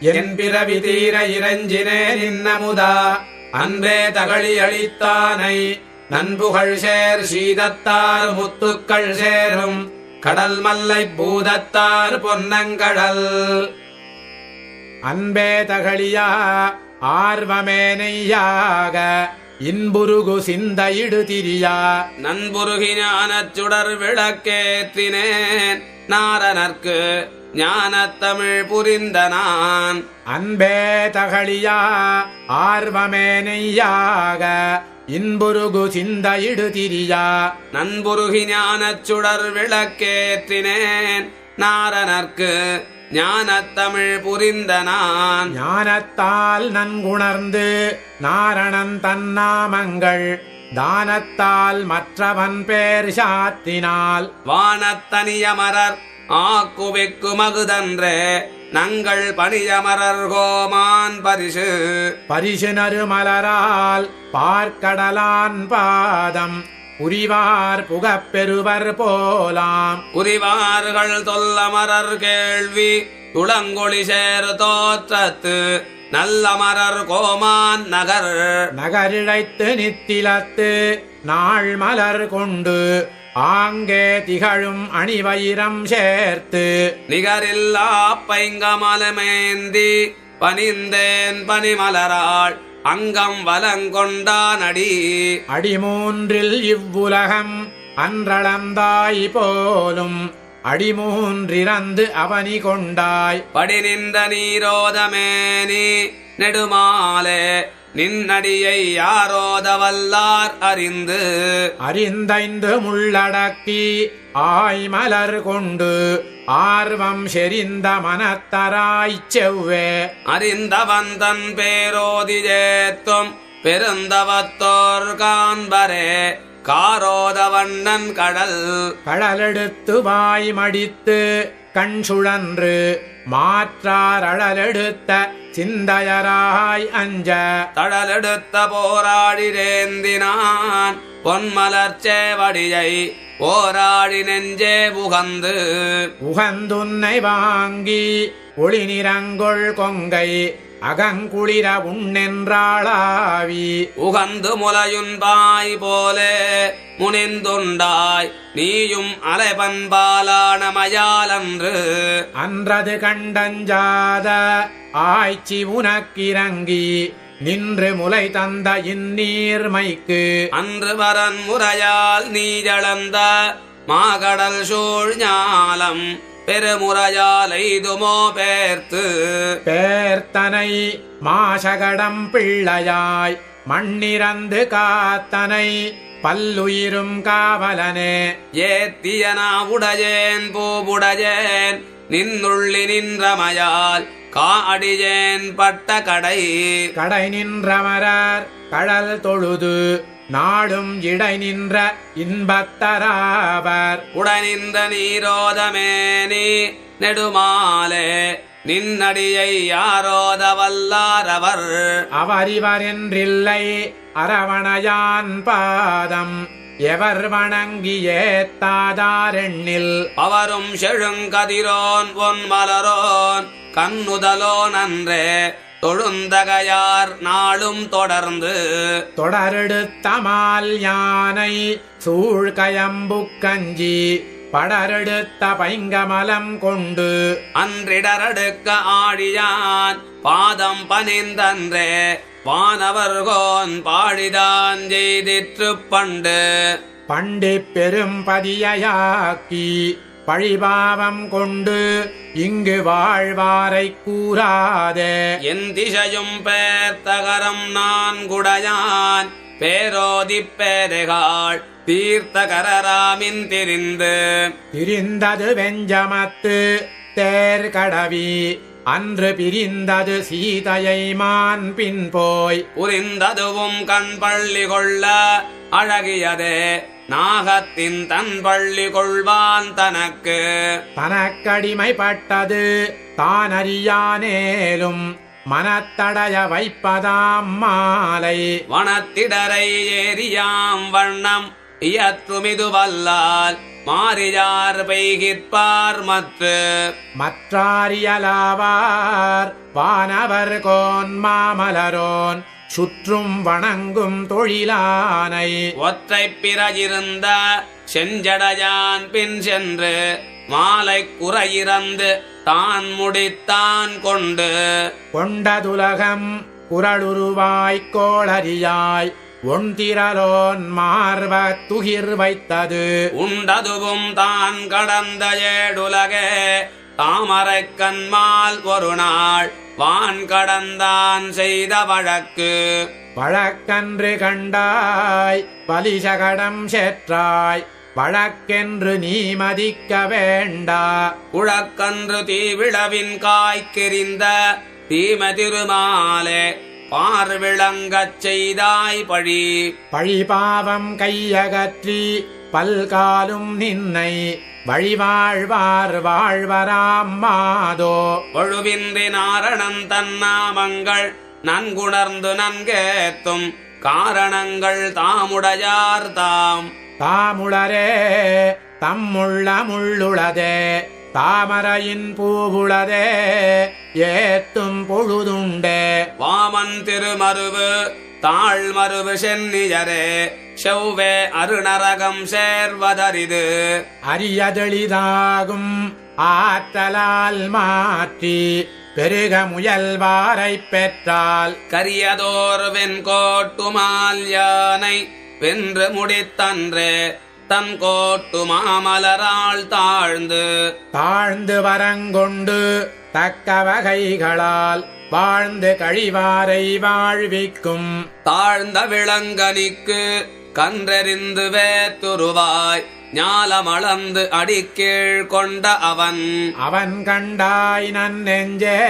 என் பிறவி தீர இறைஞ்சினேன் இன்னமுதா அன்பே தகழி அளித்தானை நண்புகள் சேர் சீதத்தார் முத்துக்கள் சேரும் கடல் மல்லை பூதத்தார் பொன்னங்கடல். அன்பே தகழியா ஆர்வமே நெய்யாக இன்புருகு சிந்தையிடு திரியா நண்புருகி ஞானச் சுடர் விளக்கேற்றினேன் நாரணர்க்கு ஞானத்தமிழ் புரிந்த நான். அன்பே தகழியா ஆர்வமே நெய்யாக இன்புருகு சிந்தையிடு திரியா நண்புருகி ஞானச் சுடர் விளக்கேற்றினேன் நாரணர்க்கு ஞானத்தமிழ் புரிந்த நான். ஞானத்தால் நன்குணர்ந்து நாரணன் தன்னாமங்கள் தானத்தால் மற்றவன் பேர் சாத்தினால் வானத்தனியமரர் ஆக்குவிக்கு மகுதன்றே நங்கள் பணியமரர் கோமான் பரிசு பரிசு நறுமலரால் பார்க்கடலான் பாதம் உரிவார் புகப்பெறுவர் போலாம். உரிவார்கள் தொல்லமரர் கேள்வி துளங்கொழி சேர் தோற்றத்து நல்லமரர் கோமான் நகர் நகரிழைத்து நித்திலத்து நாள் மலர் கொண்டு ஆங்கே திகழும் அணிவயிரம் சேர்த்து நிகரில்லா பைங்கமலமேந்தி பணிந்தேன் பனிமலராள் அங்கம் வலங்கொண்டான் அடி. அடிமூன்றில் இவ்வுலகம் அன்றளந்தாய் போலும் அடிமூன்றிறந்து அவனி கொண்டாய் படி நின்ற நீரோதமேனி நெடுமாலே நின்னடியை யாரோதவல்லார் அறிந்து அறிந்தைந்து முள்ளடக்கி ஆய்மலர் கொண்டு ஆர்வம் செறிந்த மனத்தராய்ச் செவ்வே அறிந்தவன் தன் பேரோதிஜேத்தும் பெருந்தவத்தோர் காண்பரே காரோதவண்ணன் கடல். கடலெடுத்து வாய் மடித்து கண் சுழன்று மாற்றார் அழலெடுத்த சிந்தையராய் அஞ்ச தடலெடுத்த போராடிரேந்தினான் பொன்மலர் சேவடியை போராடி நெஞ்சே உகந்து உகந்துன்னை வாங்கி ஒளி நிறங்கொள் கொங்கை அகங்குளிர உண்ணென்றாளாவி உகந்து முலையுன்பாய் போலே முனிந்துண்டாய் நீயும் அலைபண்பாலானமையாலன்று அன்றது கண்டஞ்சாத ஆய்ச்சி உனக்கிறங்கி நின்று முலை தந்த இந்நீர்மைக்கு அன்று வரன் முறையால் நீஜளந்த மாகடல் சூழ் ஞாலம் பெருமுறையால் எய்துமோ பேர்த்து பேர்த்தனை மாசகடம் பிள்ளையாய் மண்ணிறந்து காத்தனை பல்லுயிரும் காவலனே ஏத்தியனா உடையேன் பூவுடையேன் நின்னுள்ளி நின்றமையால் காடியேன் பட்ட கடை கடை நின்றமரர் கடல் தொழுது நாடும் இடை நின்ற இன்பத்தராவர் உடை நின்ற நீரோதமேனி நெடுமாலே நின்னடியை யாரோதவல்லாரவர் அவரிவரென்றில்லை அரவணையான் பாதம் எவர் வணங்கி ஏத்தாதாரெண்ணில் அவரும் செழுங்கதிரோன் பொன் மலரோன் கண்ணுதலோன் அன்றே தொழுந்தகையார் நாளும் தொடர்ந்து தொடரெடுத்தமால் யானை சூழ்கயம்புக்கஞ்சி படரெடுத்த பைங்கமலம் கொண்டு அன்றிடரெடுக்க ஆழியான் பாதம் பணிந்தன்றே வானவர்கோன் பாடிதான் செய்திற்று பண்டு பண்டி பெரும் பதியாக்கி பழிபாவம் கொண்டு இங்கு வாழ்வாரை கூறாதே என் திசையும் பேர்த்தகரம் நான் குடையான் பேரோதிப் பேதைகாள் தீர்த்தகரராமின் திரிந்தது வெஞ்சமத்து தேர் கடவி அன்று பிரிந்தது சீதையை மான் பின் போய் புரிந்ததுவும் கண் பள்ளி கொள்ள அழகியதே நாகத்தின் தன் பள்ளி கொள்வான் தனக்கு தனக்கடிமைப்பட்டது தான் அறியானேலும் மனத்தடைய வைப்பதாம் மாலை வனத்திடரை ஏரியாம் வண்ணம் இயற்றுமிது வல்லால் மாறியார் பெய்கிற்பார் மற்றாரியலாவார் வானவர் கோன் மாமலரோன் சுற்றும் வணங்கும் தொழிலானை ஒற்றை பிறகிருந்த செஞ்சடையான் பின் சென்று மாலை குறையிறந்து தான் முடித்தான் கொண்டதுலகம் குரலுருவாய்க் கோளரியாய் ஒன்திரலோன் மார்வ துகிர் வைத்தது உண்டதுவும் தான் கடந்த ஏடுலகே தாமரை கண்மால் ஒரு நாள் வான் கடந்தான் செய்த வழக்கன்று கண்டாய் பலிசகடம் சேற்றாய் வழக்கென்று நீ மதிக்க வேண்டா குழக்கன்று தீவிழவின் காய்க்கெறிந்த தீம திருமாலே பார்விளங்கச் செய்தாய் பழிபாவம் கையகற்றி பல்காலும் நின்னை வழிவாழ்வார் வாழ்வராம் மாதோ ஒழுவின்றி நாரணன் தன்னாமங்கள் நன்குணர்ந்து நன்கேத்தும் காரணங்கள் தாமுடையார் தாமுளரே தம்முள்ள முள்ளுளதே தாமரையின் பூவுளதே ஏத்தும் பொழுதுண்டே வாமன் திருமருவு தாழ்மருவு சென்னியரே செவ்வே அருநரகம் சேர்வதரிது அரியதெளிதாகும் ஆற்றலால் மாற்றி பெருக முயல்வாரை பெற்றால் கரியதோர் வெண்கோட்டுமால் யானை வென்று முடித்தன்றே தன் கோட்டு மாமலரால் தாழ்ந்து வரங்கொண்டு தக்க வகைகளால் வாழ்ந்து கழிவாரை வாழ்விக்கும் தாழ்ந்த விளங்கனிக்கு கன்றெறிந்து வேத்துருவாய் ஞாலமளந்து அடிக்கீழ் கொண்ட அவன் கண்டாய் நன்னெஞ்சே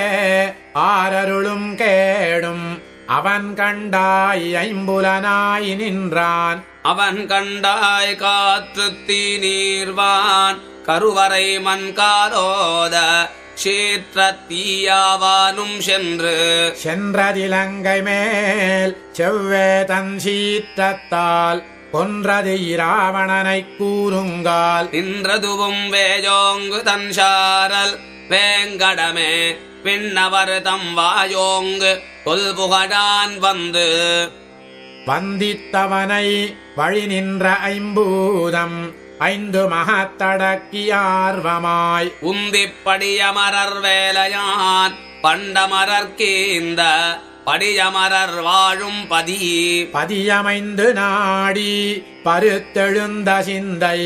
ஆரருளும் கேடும் அவன் கண்டாய் ஐம்புலனாய் நின்றான் அவன் கண்டாய் காற்று தீ நீர்வான் கருவறை மண்காலோத சீற்றத்தீயாவானும் சென்றதிலங்கை மேல் செவ்வே தன் சீற்றத்தால் கொன்றது இராவணனை கூறுங்கால் நின்றதுவும் வேஜோங்கு தன் சாரல் வேங்கடமே பின்னவர் தம் வாயோங்கு தொல்புகடான் வந்தித்தவனை வழி நின்ற ஐம்பூதம் 5 மகத்தடக்கியார்வமாய் உந்திப்படியமரர் வேலையான் பண்டமரர்கீந்த படியமரர் வாழும் பதியமைந்து நாடி பருத்தெழுந்த சிந்தை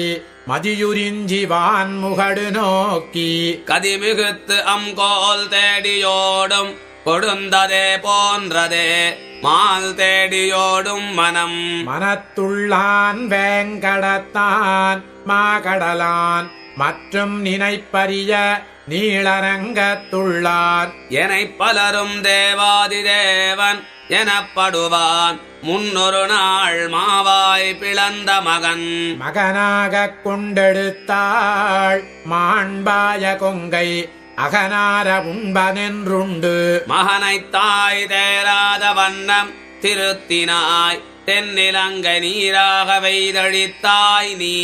மதியுரிஞ்சி வான்முகடு நோக்கி கதிமிகுத்து அம்கோல் தேடியோடும் கொடுந்ததே போன்றதே மால் தேடியோடும் மனத்துள்ளான் வேங்கடத்தான் மாகடலான் மற்றும் நினைப்பரிய நீளரங்கத்துள்ளார் எனை பலரும் தேவாதி தேவன் எனப்படுவான் முன்னொரு நாள் மாவாய் பிளந்த மகனாகக் கொண்டெடுத்தாள் மாண்பாய கொங்கை அகனார உண்பனென்றுண்டு மகனைத்தாய் தேராத வண்ணம் திருத்தினாய் தென்னிலங்கை நீராக வெய்தழித்தாய் நீ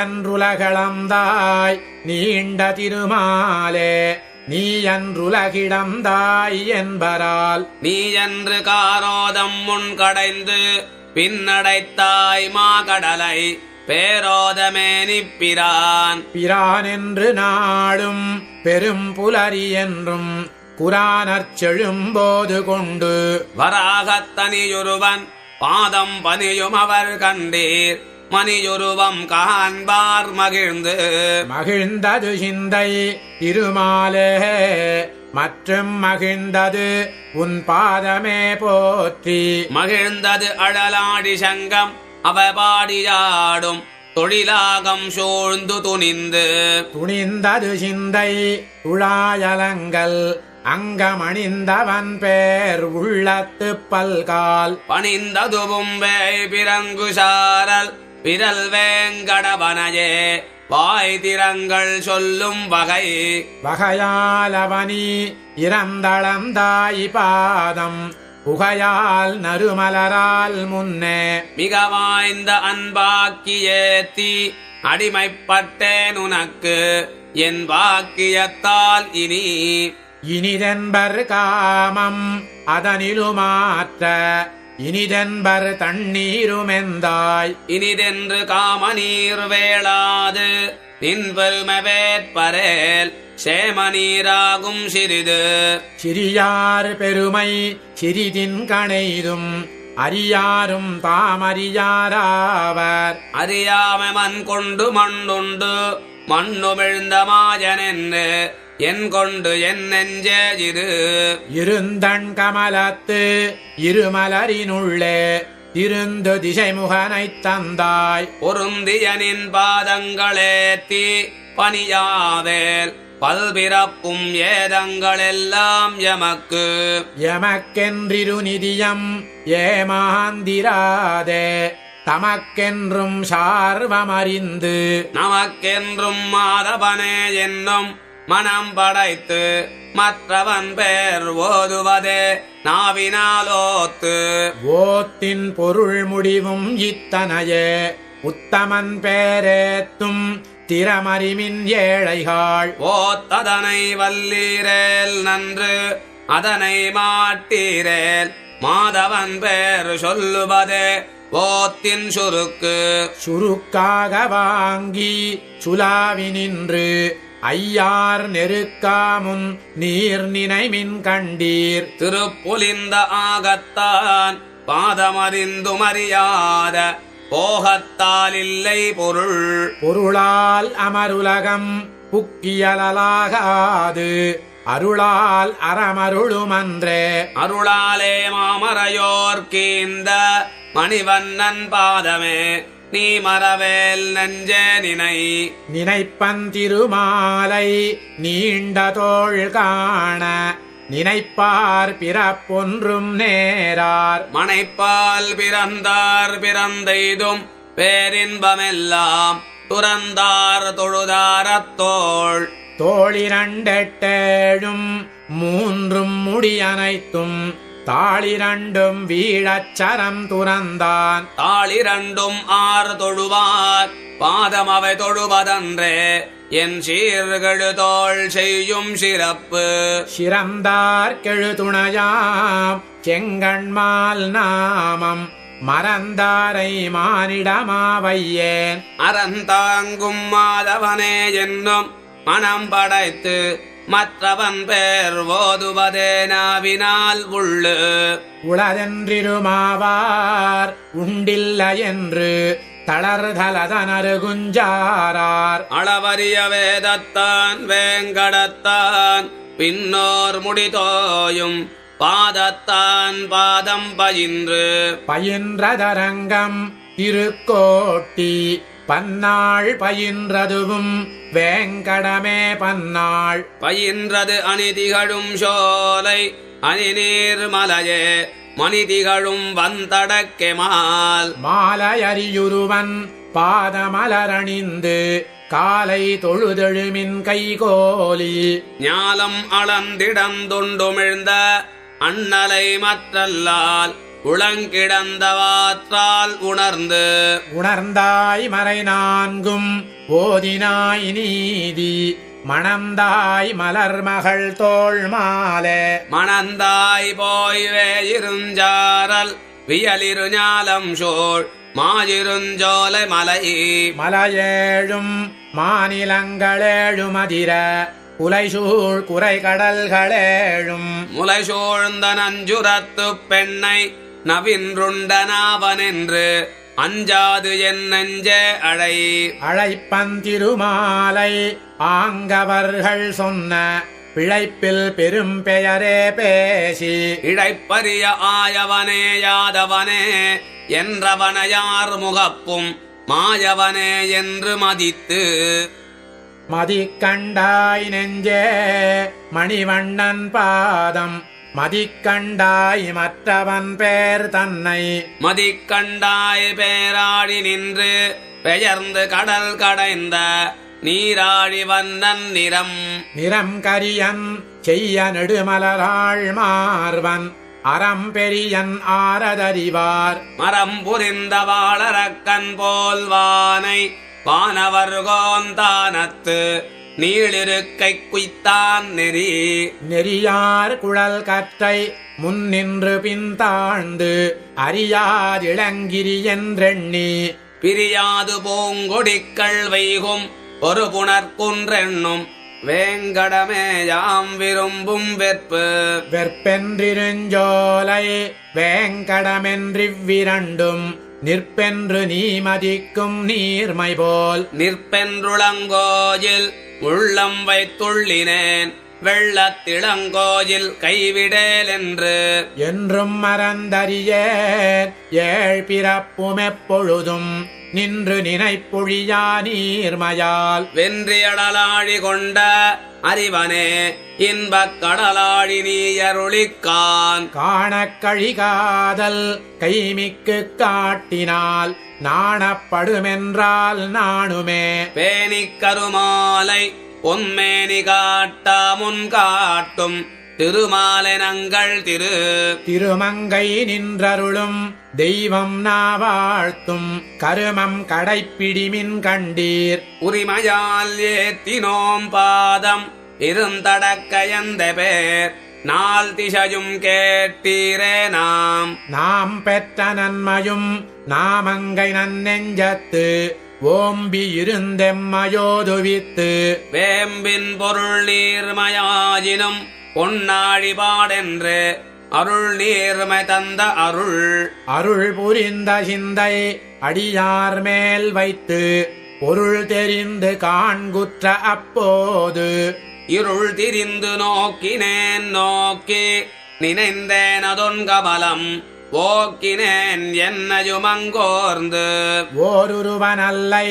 அன்றுலகளந்தாய் நீண்ட திருமாலே நீ அன்றுலகிடந்தாய் என்பரால் நீ என்று காரோதம் முன் கடைந்து பின்னடைத்தாய் மாகடலை பேரோதமே பிரான் என்று நாடும் பெரும் புலரி என்றும் குரானற் செழும்போது கொண்டு வராகத்தனியொருவன் பாதம் பனியும் அவர் கண்டீர் மணியொருவம் காண்பார் மகிழ்ந்தது சிந்தை திருமாலே மற்றும் மகிழ்ந்தது உன் பாதமே போற்றி மகிழ்ந்தது அழலாடி சங்கம் அவ பாடியாடும் தொழிலாகம் சூழ்ந்து துணிந்தது சிந்தை துழாயலங்கள் அங்கமணிந்தவன் பேர் உள்ளத்து பல்கால் பணிந்ததுவும் பிறங்குசாரல் விரல் வேங்கடவனையே வாய் திறங்கள் சொல்லும் வகையாலவனி இறந்தளந்தாய் பாதம் புகையால் நறுமலரால் முன்னே மிக வாய்ந்த அன்பாக்கி ஏத்தி அடிமைப்பட்டேன் உனக்கு என் வாக்கியத்தால் இனிதென்பர் காமம் அதனிலுமாற்ற இனிதென்பர் தண்ணீருமெந்தாய் இனிதென்று காமநீர் வேளாது நின் பெருமை வேட்பரேல் சேமநீராகும் சிறிது சிறியார் பெருமை சிறிதின் கணைதும் அறியாரும் தாமறியாராவர் அறியாமை மண் கொண்டு மண்ணுண்டு மண்ணுமிழ்ந்த மாஜனென்று என் கொண்டு என் நெஞ்சே இருந்தண் கமலத்து இருமலரினுள்ளே திருந்து திசைமுகனைத் தந்தாய் பொருந்தியனின் பாதங்களேத்தி பணியாவேல் பல்பிறப்பும் ஏதங்களெல்லாம் எமக்கென்றிரு நிதியம் ஏமாந்திராதே தமக்கென்றும் சார்வமறிந்து நமக்கென்றும் மாதவனே என்னும் மனம் படைத்து மற்றவன் பேர் ஓதுவதே நாவினாலோத்து ஓத்தின் பொருள் முடிவும் இத்தனையே உத்தமன் பேரேத்தும் திறமறிமின் ஏழைகாள் ஓத்ததனை வல்லீரேல் நன்று அதனை மாட்டீரேல் மாதவன் பேர் சொல்லுவதே ஓத்தின் சுருக்காக வாங்கி சுலாவி நின்று ஐயார் நெருக்காமுன் நீர் நினைமின் கண்டீர் திருப்புலிந்த ஆகத்தான் பாதமறிந்து மறியாத போகத்தால் இல்லை பொருளால் அமருலகம் புக்கியலாகாது அருளால் அறமருளுமன்றே அருளாலே மாமரையோர்கீந்த மணிவண்ணன் பாதமே நீ மறவேல் நெஞ்சே நினைப்பன் திருமாலை நீண்ட தோள் காண நினைப்பார் பிறப்பொன்றும் நேரார் மனைப்பால் பிறந்தார் பிறந்தெய்தும் பேரின்பமெல்லாம் துறந்தார் தொழுதாரத்தோள் தோளிரண்டெட்டேழும் மூன்றும் முடியனைத்தும் தாளிரண்டும் வீழச்சரம் துறந்தான் தாளிரண்டும் ஆறு தொழுவார் பாதம் அவை தொழுவதன்றே என் சீர்கெழு தோள் செய்யும் சிறப்பு சிறந்தார் கெழுதுணையாம் செங்கண்மால் நாமம் மறந்தாரை மானிடமாவையேன் அறந்தாங்கும் மாதவனே என்னும் மனம் படைத்து மற்றவன் பேர் ஓதுவதே நாவினால் உளதென்றிருமாவார் உண்டில்ல என்று தளர்தலதனருகுஞ்சாரார் அளவரிய வேதத்தான் வேங்கடத்தான் பின்னோர் முடிதோயும் பாதத்தான் பாதம் பயின்றதரங்கம் திருக்கோட்டி பன்னாள் பயின்றதுவும் வேங்கடமே பன்னாள் பயின்றது அணிதிகழும் சோலை அணிநீர் மலையே மணிதிகழும் வந்தடக்கெமால் மாலையறியுருவன் பாதமலரணிந்து காலை தொழுதெழுமின் கைகோலி ஞாலம் அளந்திடந்துண்டுமிழ்ந்த அண்ணலை மற்றல்லால் உளங்கிடந்தவாற்றால் உணர்ந்தாய் மறை நான்கும் ஓதினாய் நீதி மணந்தாய் மலர் மகள் தோள் மாலே மணந்தாய் போய்வே இருஞ்சாரல் வியலிரு ஞாலம் சோழ் மாயிருஞ்சோலை மலையேழும் மாநிலங்களேழும் அதிர குலைசூழ் குறை கடல்களேழும் முலை சூழ்ந்த நஞ்சுரத்து பெண்ணை நவின்றுண்டனாவனென்று அஞ்சாது என் நெஞ்சே அழைப்பந்திருமாலை ஆங்கவர்கள் சொன்ன பிழைப்பில் பெரும் பெயரே பேசி இடைப்பரிய ஆயவனே யாதவனே என்றவனையார் முகப்பும் மாயவனே என்று மதிக்கண்டாய் நெஞ்சே மணிவண்ணன் பாதம் மதிக்கண்டாய் மற்றவன் பேர் தன்னை மதிக்கண்டாய் பேராடி நின்று பெயர்ந்து கடல் கடைந்த நீராடி வண்ணன் நிறம் கரியன் செய்ய நெடுமலராள் மார்வன் அறம் பெரியன் ஆரதறிவார் மரம் புரிந்த வாழறக்கன் போல்வானை வானவர் கோந்தானத்து நீளிருக்கை குய்த்தான் நெறி நெறியார் குழல் கற்றை முன்னின்று பின்தாழ்ந்து அறியார் இளங்கிரி என்றெண்ணி பிரியாது பூங்கொடிக்கள் வைகும் ஒரு புணர்குன்றென்னும் வேங்கடமேயாம் விரும்பும் வெற்பு வெற்பென்றிருஞ்சோலை வேங்கடமென்றிவ்விரண்டும் நிற்பென்று நீ மதிக்கும் நீர்மை போல் நிற்பென்றுளங்கோயில் உள்ளம் வைத்துள்ளினேன் வெள்ளத்திளங்கோயில் கைவிடேல் என்றும் மறந்தறியேன் ஏழ் பிறப்புமெப்பொழுதும் நின்று நினைப்பொழியா நீர்மையால் வென்றியடலாழி கொண்ட அறிவனே இன்பக் கடலாழி நீயருளிக்கான் காணக் கழிகாதல் கைமிக்கு காட்டினால் நாணப்படுமென்றால் நாணுமே பேணிக் கருமாலை பொன்மேனி காட்டா முன் காட்டும் திருமாலனங்கள் திருமங்கை நின்றருளும் தெய்வம் நாவாழ்த்தும் கருமம் கடைப்பிடிமின் கண்டீர் உரிமையால் ஏத்தினோம் பாதம் இருந்தடக்கயந்த பேர் நாள் திசையும் கேட்டீரே நாம் பெற்ற நன்மையும் நாமங்கை நன்னெஞ்சத்து ஓம்பி இருந்தெம்மையோதுவித்து வேம்பின் பொருள் நீர்மயாயினும் பொன்னாழிபாடென்று அருள் நீர்மை தந்த அருள் புரிந்த சிந்தை அடியார் மேல் வைத்து பொருள் தெரிந்து காண்குற்ற அப்போது இருள் திரிந்து நோக்கினேன் நோக்கி நினைந்தேன் அதொன் கமலம் ஓக்கினேன் என்னையுமங்கோர்ந்து ஓருருவனல்லை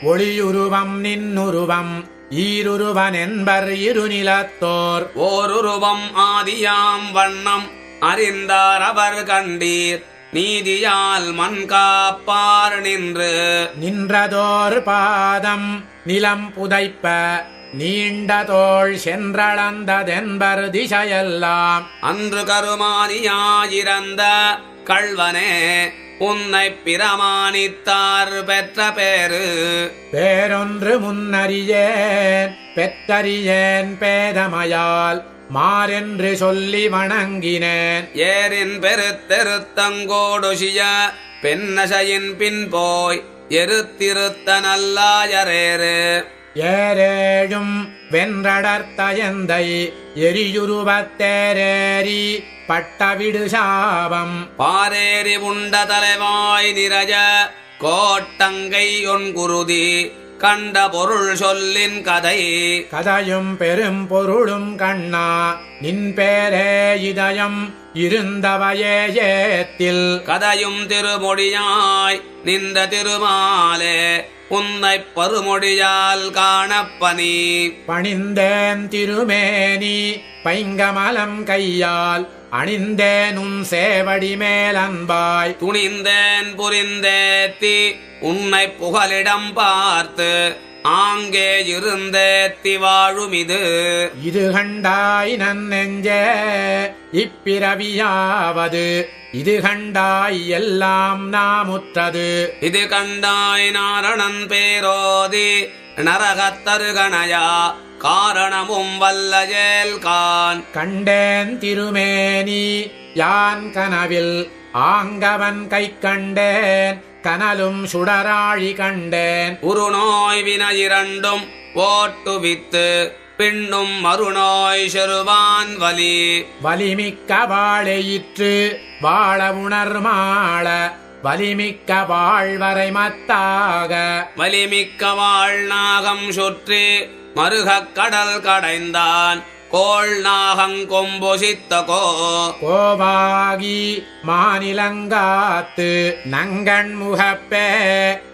ஒளியுருவம் நின்னுருவம் ஈருருவன் என்பர் இருநிலத்தோர் ஓருருவம் ஆதியாம் வண்ணம் அறிந்தார் அவர் கண்டீர் நீதியால் மண் காப்பார் நின்றதோர் பாதம் நிலம் புதைப்ப நீண்ட தோள் சென்றளந்ததென்பர் திசையெல்லாம் அன்று கருமானியாயிரந்த கள்வனே உன்னை பிரமாணித்தார் பெற்ற பேரொன்று முன்னறியேன் பெற்றறியேன் பேதமையால் மாறென்று சொல்லி வணங்கினேன் ஏரின் பெருத்தெருத்தங்கோடுசிய பெண்ணசையின் பின் போய் எருத்திருத்த நல்லாயரேறு ஏரேழும் வென்றடர்த்தயந்தை எரியுருவத்தேரேரி பட்டவிடு சாபம் பாரேறி உண்ட தலைவாய் நிறைய கோட்டங்கை ஒன்குருதி கண்ட பொருள் சொல்லின் கதையும் பெரும் பொருளும் கண்ணா நின் பேரே இதயம் இருந்தவையே ஏத்தில் கதையும் திருமொழியாய் நின்ற திருமாலே உன்னை பருமொழியால் காணப்பனி பணிந்தேன் திருமேனி பைங்கமலம் கையால் அணிந்தேனும் சேவடி மேலன்பாய் துணிந்தேன் புரிந்தேத்தி உன்னை புகலிடம் பார்த்து ஆங்கே இருந்தேத்தி வாழும் இது கண்டாய் நன்னெஞ்சே இப்பிறவியாவது இது கண்டாய் எல்லாம் நாமுற்றது இது கண்டாய் நாரணன் பேரோதி நரகத்தருகணையா காரணமும் வல்லஜேல் கண்டேன் திருமேனி யான் கனவில் ஆங்கவன் கை கண்டேன் கனலும் சுடராழி கண்டேன் உருநோய் வினையிரண்டும் ஓட்டுவித்து பின்னும் மறுநோய் செருவான் வலிமிக்க வாழையிற்று வாழ உணர்மாள வலிமிக்க வாழ்வரை மத்தாக வலிமிக்க வாழ்நாகம் சுற்றி மருகக் கடல் கடைந்தான் கோள் நாகங்கொம்பொசித்த கோவாகி மாநிலங்காத்து நங்கண் முகப்பே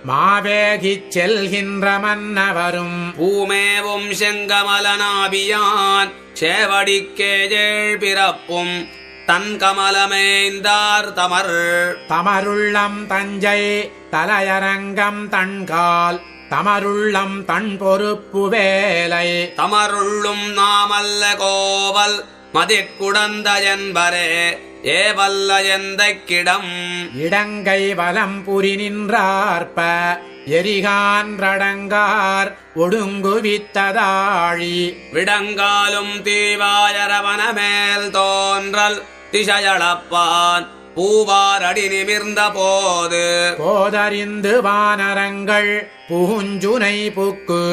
மாவேகிச் செல்கின்ற மன்னவரும் பூமேவும் செங்கமலனாபியான் சேவடிக்கேஜேழ் பிறப்பும் தன் கமலமேந்தார் தமருள்ளம் தஞ்சை தலையரங்கம் தன்கால் தமருள்ளம் தன் பொறுப்பு வேலை தமருள்ளும் நாமல்ல கோவல் மதிக்குடந்த என்பரே ஏவல்ல எந்த கிடம் இடங்கை வலம் புரி நின்றார்ப்ப எரிகான்றடங்கார் ஒடுங்குவித்ததாழி விடங்காலும் தீவாயரவன மேல் தோன்றல் திசையளப்பான் பூவாரடி நிமிர்ந்த போது போதறிந்து வானரங்கள் பூஞ்சுனை புக்கு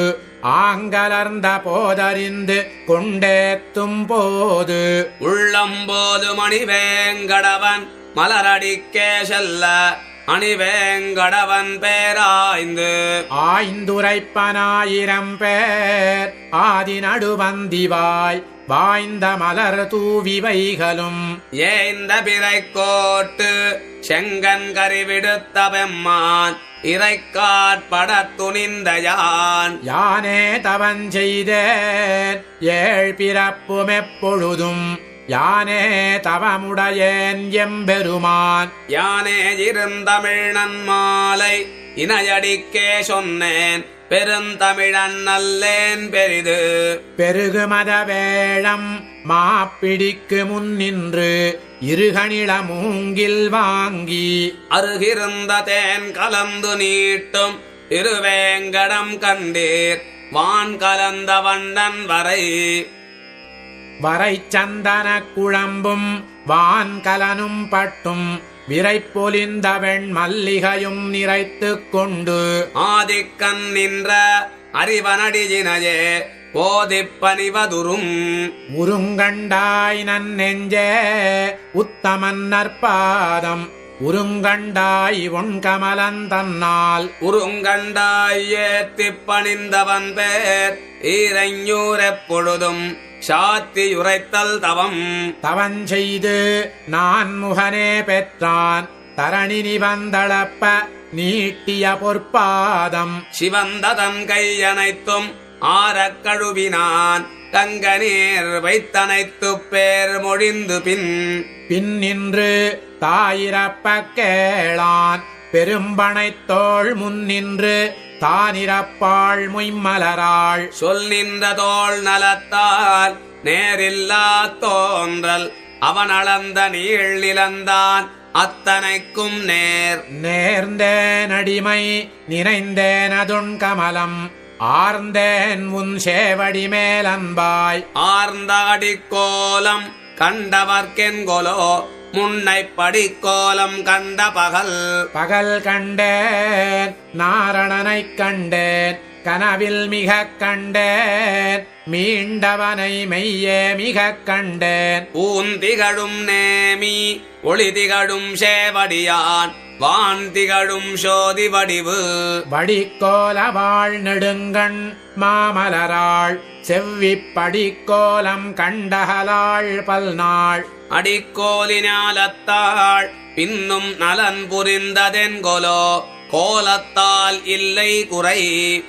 ஆங்கலர்ந்த போதறிந்து கொண்டேத்தும் போது உள்ளம்போது மணிவேங்கடவன் மலரடிக்கே செல்ல அணிவேங்கடவன் பேராய்ந்து ஆய்ந்துரைப்பனாயிரம் பேர் ஆதி நடுவந்திவாய் வாய்ந்த மலர் தூவி வைகளும் ஏந்த பிறை கோட்டு செங்கன் கறிவிடுத்த பெம்மான் இறைக்காட்படத் துணிந்த யானே தவஞ்செய்தேன் ஏழ் பிறப்புமெப்பொழுதும் யானே தவமுடையேன் எம்பெருமான் யானே இருந்தமிழன் மாலை இணையடிக்கே சொன்னேன் பெருந்தமிழன் நல்லேன் பெரிது பெருகுமத வேளம் மாப்பிடிக்கு முன்னின்று இருகணில மூங்கில் வாங்கி அருகிருந்த தேன் கலந்து நீட்டும் திருவேங்கடம் கண்டீர் வான் கலந்த வண்ணன் வரை சந்தன குழம்பும் வான்கலனும் பட்டும் விரைப்பொலிந்த வெண் மல்லிகையும் நிறைத்துக் கொண்டு ஆதிக்கண் நின்ற அறிவனடியினையே போதிப்பணிவதுரும் உருங்கண்டாய் நன்னெஞ்சே உத்தமன் நற்பாதம் உருங்கண்டாய் ஒன்கமலந்தன்னால் உருங்கண்டாய் ஏத்திப் பணிந்தவன் பேர் ஈரைஞூரெப்பொழுதும் சாத்தியுரைத்தல் தவஞ்செய்து நான் முகனே பெற்றான் தரணி நிவந்தளப்ப நீட்டிய பொற்பாதம் சிவந்ததன் கையனைத்தும் ஆரக் கழுவினான் கங்கநீர் வைத்தனைத்து பேர் மொழிந்து பின்னின்று தாயிரப்ப கேளான் பெரும்பனைத்தோள் முன்னின்று தானிரப்பாள் மொய்மலராள் சொல் நின்ற தோள் நலத்தால் நேரில்லா தோன்றல் அவன் அளந்த நீள் நிலந்தான் அத்தனைக்கும் நேர்ந்தேன் அடிமை நினைந்தேன் அதுன் கமலம் ஆர்ந்தேன் உன் சேவடி மேலன்பாய் ஆர்ந்த அடிக்கோலம் கண்டவர்க்கென்கொலோ முன்னை படிக்கோலம் கண்ட பகல் கண்டேன் நாரணனை கண்டேன் கனவில் மிக கண்டேன் மீண்டவனை மெய்யே மிக கண்டேன் பூந்திகழும் நேமி ஒளி திகழும் சேவடியான் வான் திகழும் சோதி வடிவு வடிக்கோல வாழ் நெடுங்கண் மாமலராள் செவ்விப்படிக்கோலம் கண்டகலாள் பல்நாள் அடிக்கோலினாலத்தாள் பின்னும் நலன் புரிந்ததென்கொலோ கோலத்தால் இல்லை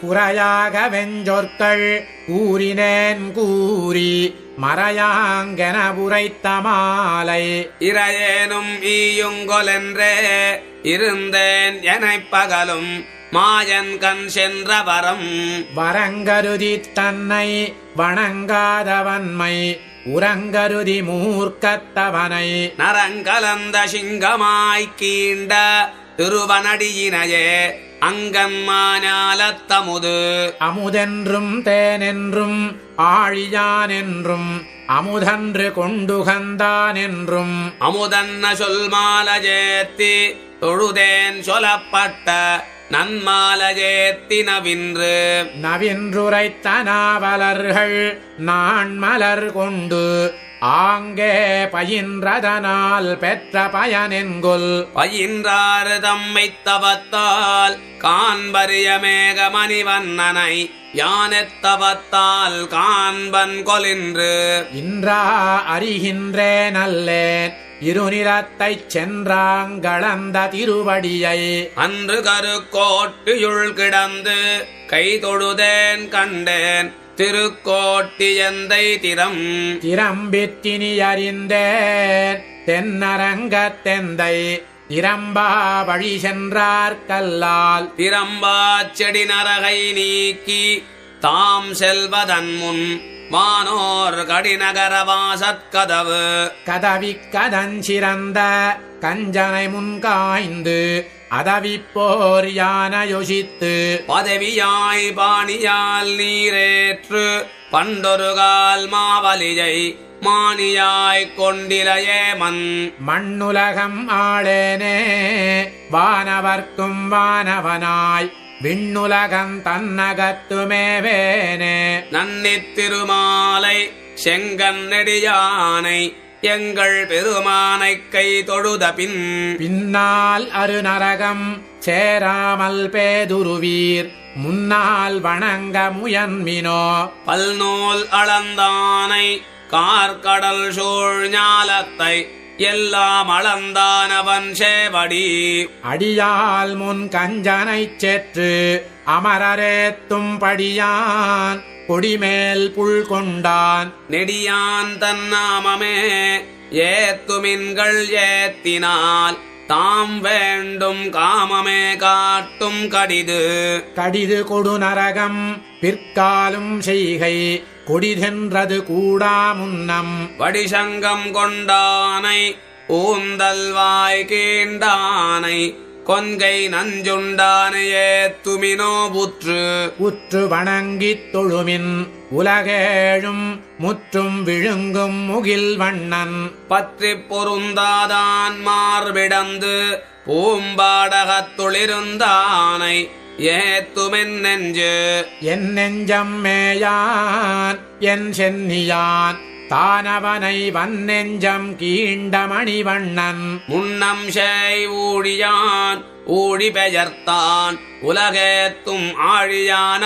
குறையாக வெஞ்சொற்கள் கூறினேன் கூறி மறையாங்கென உரைத்த மாலை இறையேனும் ஈயுங்கொலென்றே இருந்தேன் எனைப் பகலும் மாயன் கண் சென்ற வரங்கருதி தன்னை வணங்காதவன்மை உரங்கருதி மூர்க்கத்தவனை நரங்கலந்த சிங்கமாய் கீண்ட திருவனடியினையே அங்கன்மானாலத்தமுது அமுதென்றும் தேனென்றும் ஆழியானென்றும் அமுதன்று கொண்டுகந்தான் அமுதன்ன சொல் மாலஜேத்தி தொழுதேன் சொல்லப்பட்ட நன்மாலஜேத்தி நவின்றுரைத்த நாவலர்கள் நான் மலர் கொண்டு ஆங்கே பயின்றதனால் பெற்ற பயனென்கொல் பயின்றாறு தம்மை தவத்தால் காண்பரிய மேகமணிவண்ணனை யானெத்தவத்தால் காண்பன் கொலின்று இன்றா அறிகின்றே நல்லேன் இருநிலத்தைச் சென்றாங்களந்த திருவடியை அன்று கருக்கோட்டியுள் கிடந்து கை தொழுதேன் கண்டேன் திருக்கோட்டியந்தை திறம்பித்தினி அறிந்தேன் தென்னரங்கத்தெந்தை திரம்பா வழி சென்றார் கல்லால் திரம்பா செடி நரகை நீக்கி தாம் செல்வதன் முன் வானோர் கடிநகர வாசற்கதவு கதவிக் கதஞ்சிறந்த கஞ்சனை முன்காய்ந்து அதவிப்போர் யானையொசித்து பதவியாய் பாணியால் நீரேற்று பண்டொருகால் மாவலியை மானியாய்க் கொண்டிலையே மண்ணுலகம் ஆளேனே வானவர்க்கும் வானவனாய் விண்ணுலகம் தன்னகத்துமேவேனே நன்னித் திருமாலை செங்கன் நெடியானை எங்கள் பெருமானைக் கை தொழுத பின்னால் அருநரகம் சேராமல் பேதுருவீர் முன்னால் வணங்க முயன்மினோ பல்நூல் அளந்தானை கார்கடல் சூழ் ஞாலத்தை எல்லாம் அளந்தானவன் சேவடி அடியால் முன் கஞ்சனைச் செற்று அமரரேத்தும் படியான் கொடிமேல் புல் கொண்டான் நெடியான் தன்னாமமே ஏத்துமின்கள் ஏத்தினால் தாம் வேண்டும் காமமே காட்டும் கடிது கொடுநரகம் பிற்காலும் செய்கை கொடிதென்றது கூடா முன்னம் வடிசங்கம் கொண்டானை ஊந்தல்வாய் கீண்டானை கொன்கை நஞ்சுண்டானை ஏத்துமினோ உற்று வணங்கித் தொழுமின் உலகேழும் முற்றும் விழுங்கும் முகில் வண்ணன் பற்றி பொருந்தாதான் மார்பிடந்து பூம்பாடகத்துளிருந்தானை ஏத்துமென் நெஞ்சு என் நெஞ்சம் மேயான் என் சென்னியான் தானவனை வன்னெஞ்சம் கீண்டமணிவண்ணன் முன்னம் சேய் ஊழியான் ஊழி பெயர்த்தான் உலகேத்தும் ஆழியான்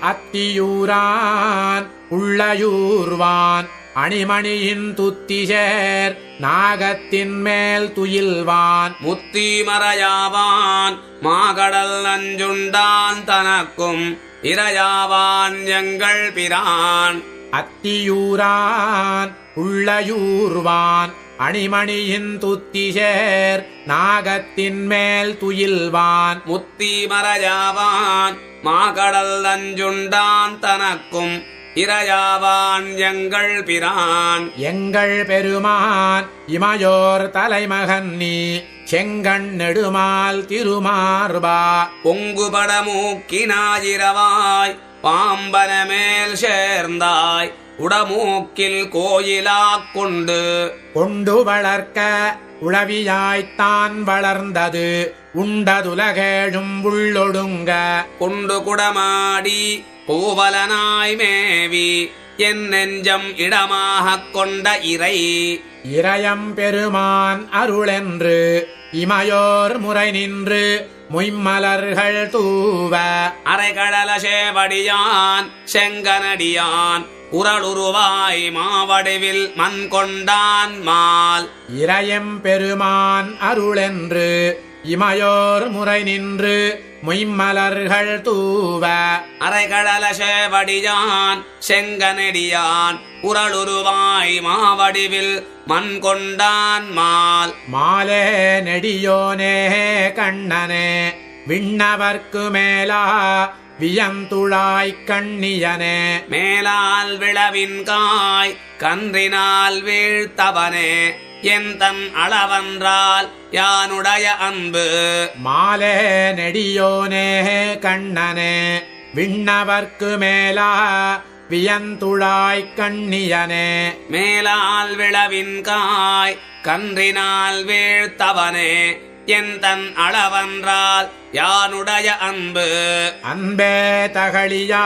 அத்தியூரான் உள்ளயூர்வான் அணிமணியின் துத்திசேர் நாகத்தின் மேல் துயில்வான் முத்தி மறையாவான் மாகடல் நஞ்சுண்டான் தனக்கும் இரையாவான் எங்கள் பிரான் அத்தியூரான் உள்ளயூர்வான் அணிமணியின் துத்திசேர் நாகத்தின் மேல் துயில்வான் முத்தி மறையாவான் மாகடல் நஞ்சுண்டான் தனக்கும் இரையாவான் எங்கள் பிரான் எங்கள் பெருமான் இமையோர் தலைமகன் நீ செங்கண் நெடுமால் திருமார்பா பொங்குபட மூக்கினாயிரவாய் பாம்பன மேல் சேர்ந்தாய் உடமூக்கில் கோயிலாக் கொண்டு வளர்க்க உளவியாய்த்தான் வளர்ந்தது உண்டதுலகேழும் உள்ளொடுங்க கொண்டு குடமாடி பூவலனாய் மேவி என் நெஞ்சம் இடமாகக் கொண்ட இறையம் பெருமான் அருளென்று இமையோர் முறை நின்று மொய்மலர்கள் தூவ அரைகடல சேவடியான் செங்கனடியான் உரளுருவாய் மாவடிவில் மண் கொண்டான் மால் இறையம் பெருமான் அருளென்று இமையோர் முறை நின்று மொய்மலர்கள் தூவ அரைகடல சேவடியான் செங்கனடியான் உரளுருவாய் மாவடிவில் மண் கொண்டான் மால் மாலே நெடியோனே கண்ணனே விண்ணவர்க்கு மேலா வியந்துழாய்க் கண்ணியனே மேலால் விளவின் காய் கன்றினால் வீழ்த்தவனே என் தன் அளவன்றால் யானுடைய அன்பு மாலே நெடியோனே கண்ணனே விண்ணவர்க்கு மேலா வியந்துழாய்க் கண்ணியனே மேலால் விளவின் காய் கன்றினால் வீழ்த்தவனே என் தன் அளவன்றால் யானுடைய அன்பு அன்பே தகளியா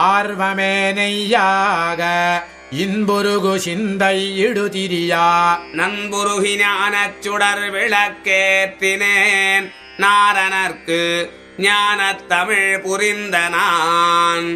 ஆர்வமே நெய்யாக இன்புருகு சிந்தை இடுதிரியா நண்புருகி ஞானச் சுடர் விளக்கேற்றினேன் நாரணர்க்கு ஞானத் தமிழ் புரிந்த நான்